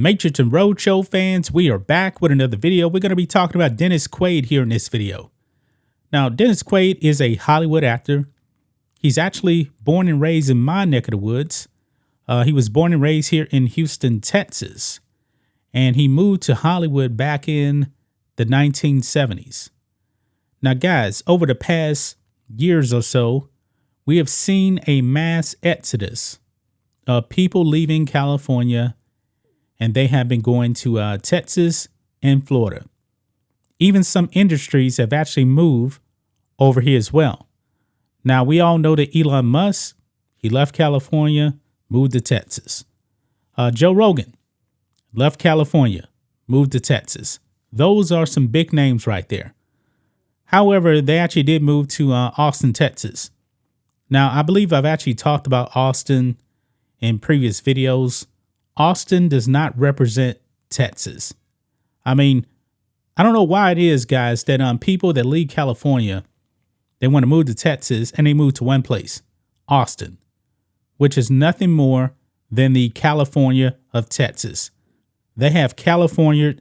Matrixx and Rhodes show fans, we are back with another video. We're going to be talking about Dennis Quaid here in this video. Now, Dennis Quaid is a Hollywood actor. He's actually born and raised in my neck of the woods. He was born and raised here in Houston, Texas. And he moved to Hollywood back in the 1970s. Now, guys, over the past years or so, we have seen a mass exodus of people leaving California, and they have been going to Texas and Florida. Even some industries have actually moved over here as well. Now, we all know that Elon Musk, he left California, moved to Texas. Joe Rogan left California, moved to Texas. Those are some big names right there. However, they actually did move to Austin, Texas. Now, I believe I've actually talked about Austin in previous videos. Austin does not represent Texas. I mean, I don't know why it is, guys, that people that leave California, they want to move to Texas and they move to one place, Austin, which is nothing more than the California of Texas. They have California,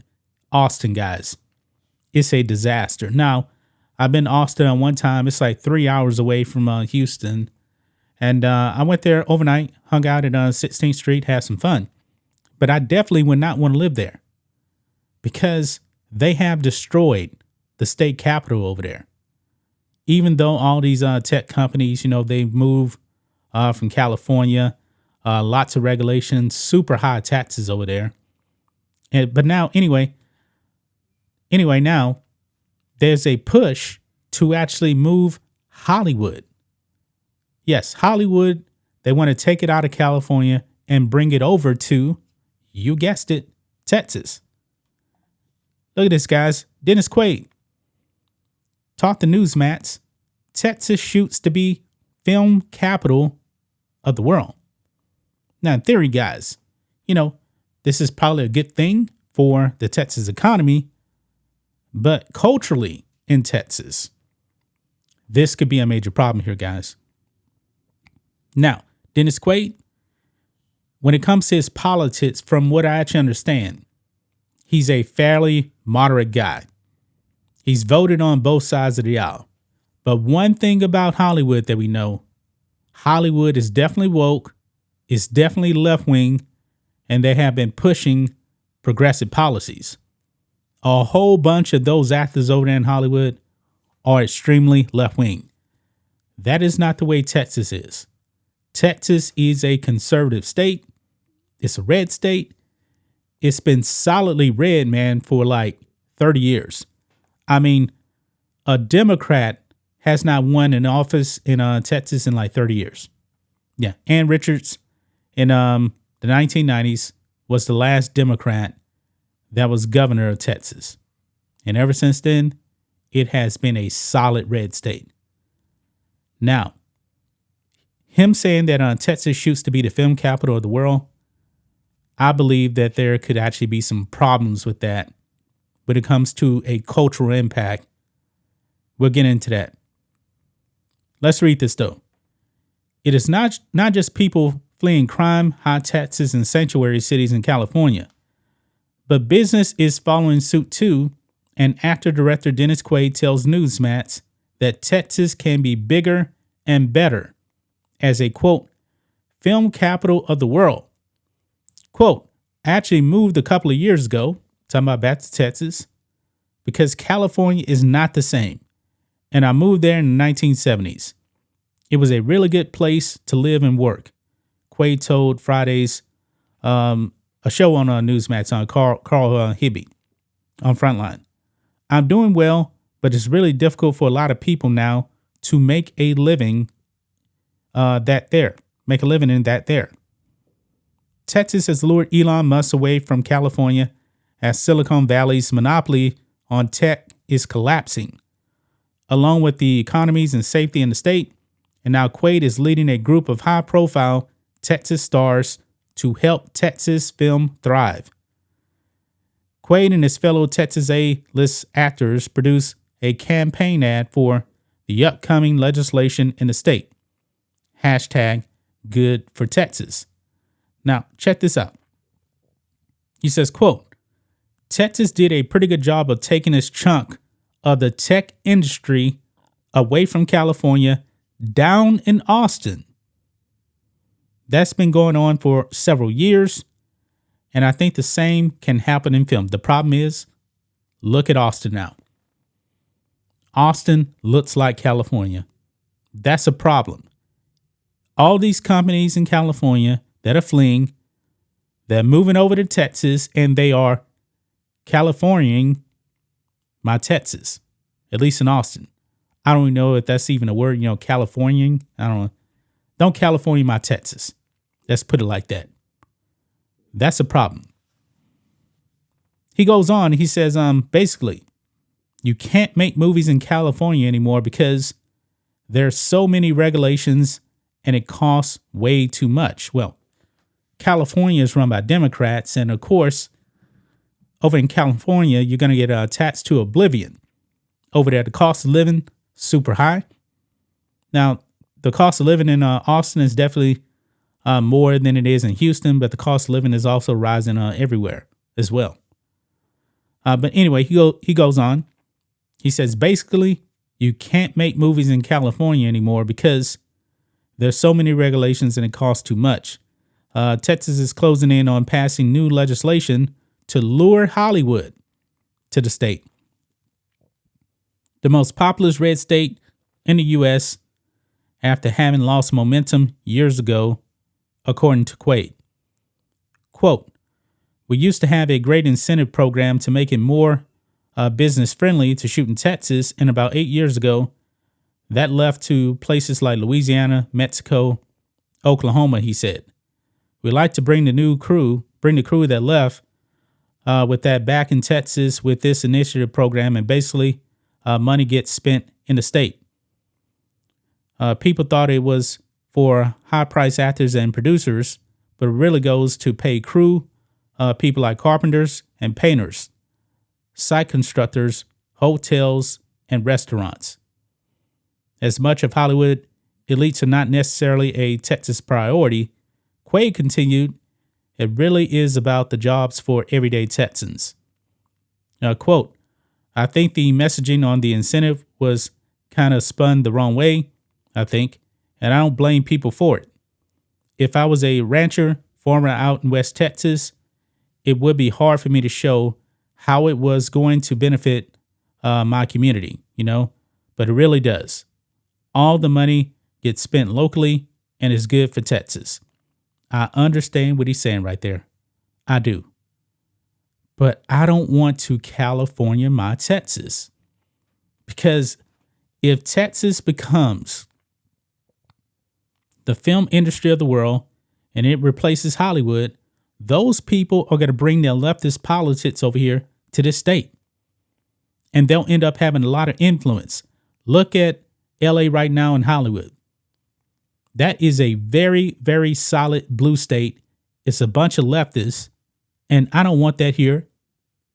Austin, guys. It's a disaster. Now, I've been to Austin on one time. It's like 3 hours away from Houston. And I went there overnight, hung out at 16th Street, had some fun. But I definitely would not want to live there because they have destroyed the state capital over there. Even though all these tech companies, they move from California, lots of regulations, super high taxes over there. But now, anyway, now there's a push to actually move Hollywood. Yes, Hollywood, they want to take it out of California and bring it over to, you guessed it, Texas. Look at this, guys. Dennis Quaid taught the newsmats, Texas shoots to be film capital of the world. Now, in theory, guys, this is probably a good thing for the Texas economy, but culturally in Texas, this could be a major problem here, guys. Now, Dennis Quaid, when it comes to his politics, from what I actually understand, he's a fairly moderate guy. He's voted on both sides of the aisle. But one thing about Hollywood that we know, Hollywood is definitely woke, it's definitely left-wing, and they have been pushing progressive policies. A whole bunch of those actors over there in Hollywood are extremely left-wing. That is not the way Texas is. Texas is a conservative state. It's a red state. It's been solidly red, man, for like 30 years. I mean, a Democrat has not won an office in Texas in like 30 years. Yeah, Ann Richards in the 1990s was the last Democrat that was governor of Texas. And ever since then, it has been a solid red state. Now, him saying that Texas shoots to be the film capital of the world, I believe that there could actually be some problems with that when it comes to a cultural impact. We'll get into that. Let's read this, though. It is not just people fleeing crime, high taxes, and sanctuary cities in California, but business is following suit too, and actor-director Dennis Quaid tells newsmats that Texas can be bigger and better as a, quote, film capital of the world. Quote, I actually moved a couple of years ago, talking about back to Texas, because California is not the same. And I moved there in the 1970s. It was a really good place to live and work. Quaid told Friday's a show on Newsmax on Carl Hibby on Frontline. I'm doing well, but it's really difficult for a lot of people now to make a living make a living in that there. Texas has lured Elon Musk away from California as Silicon Valley's monopoly on tech is collapsing, along with the economies and safety in the state. And now Quaid is leading a group of high-profile Texas stars to help Texas film thrive. Quaid and his fellow Texas A-list actors produce a campaign ad for the upcoming legislation in the state. #Good for Texas. Now, check this out. He says, quote, Texas did a pretty good job of taking its chunk of the tech industry away from California down in Austin. That's been going on for several years. And I think the same can happen in film. The problem is, look at Austin now. Austin looks like California. That's a problem. All these companies in California that are fleeing, they're moving over to Texas, and they are Californiaing my Texas, at least in Austin. I don't even know if that's even a word, Californiaing. I don't know. Don't California my Texas. Let's put it like that. That's a problem. He goes on, he says, basically, you can't make movies in California anymore because there's so many regulations and it costs way too much. Well, California is run by Democrats, and of course, over in California, you're going to get taxed to oblivion. Over there, the cost of living, super high. Now, the cost of living in Austin is definitely more than it is in Houston, but the cost of living is also rising everywhere as well. But anyway, he goes on. He says, basically, you can't make movies in California anymore because there's so many regulations and it costs too much. Texas is closing in on passing new legislation to lure Hollywood to the state. The most populous red state in the U.S. after having lost momentum years ago, according to Quaid. Quote, we used to have a great incentive program to make it more business friendly to shoot in Texas, and about 8 years ago, that left to places like Louisiana, Mexico, Oklahoma, he said. We like to bring the crew that left with that back in Texas with this initiative program, and basically money gets spent in the state. People thought it was for high-priced actors and producers, but it really goes to pay crew, people like carpenters and painters, site constructors, hotels, and restaurants. As much of Hollywood elites are not necessarily a Texas priority, Quaid continued, it really is about the jobs for everyday Texans. Quote, I think the messaging on the incentive was kind of spun the wrong way, I think, and I don't blame people for it. If I was a rancher farmer out in West Texas, it would be hard for me to show how it was going to benefit my community, but it really does. All the money gets spent locally and is good for Texas. I understand what he's saying right there. I do. But I don't want to California my Texas. Because if Texas becomes the film industry of the world and it replaces Hollywood, those people are going to bring their leftist politics over here to this state. And they'll end up having a lot of influence. Look at LA right now in Hollywood. That is a very, very solid blue state. It's a bunch of leftists. And I don't want that here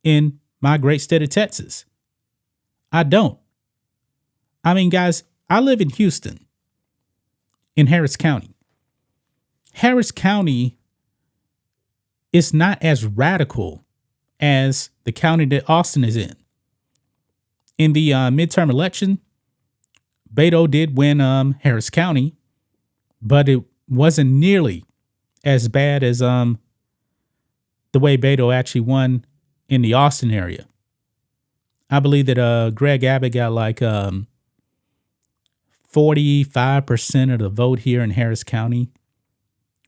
in my great state of Texas. I don't. I mean, guys, I live in Houston, in Harris County. Harris County is not as radical as the county that Austin is in. In the midterm election, Beto did win Harris County, but it wasn't nearly as bad as the way Beto actually won in the Austin area. I believe that Greg Abbott got like 45% of the vote here in Harris County,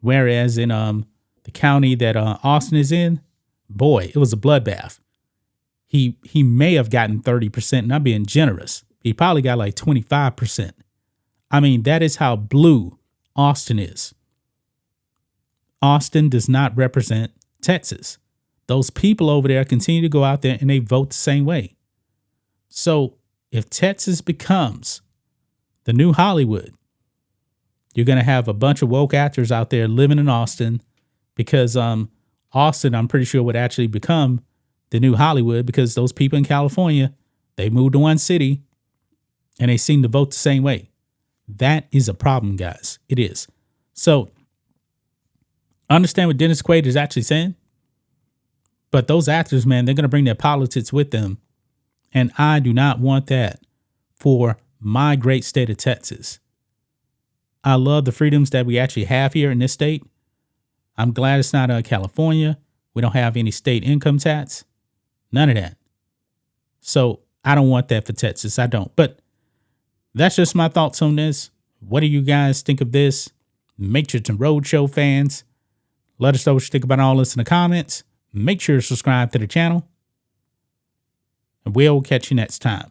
whereas in the county that Austin is in, boy, it was a bloodbath. He may have gotten 30%, and I'm being generous. He probably got like 25%. I mean, that is how blue Austin is. Austin does not represent Texas. Those people over there continue to go out there and they vote the same way. So if Texas becomes the new Hollywood, you're going to have a bunch of woke actors out there living in Austin because Austin, I'm pretty sure, would actually become the new Hollywood because those people in California, they moved to one city and they seem to vote the same way. That is a problem, guys. It is. So understand what Dennis Quaid is actually saying. But those actors, man, they're going to bring their politics with them. And I do not want that for my great state of Texas. I love the freedoms that we actually have here in this state. I'm glad it's not California. We don't have any state income tax. None of that. So I don't want that for Texas. I don't. But that's just my thoughts on this. What do you guys think of this? Matrixx and Rhodes show fans, let us know what you think about all this in the comments. Make sure to subscribe to the channel. And we'll catch you next time.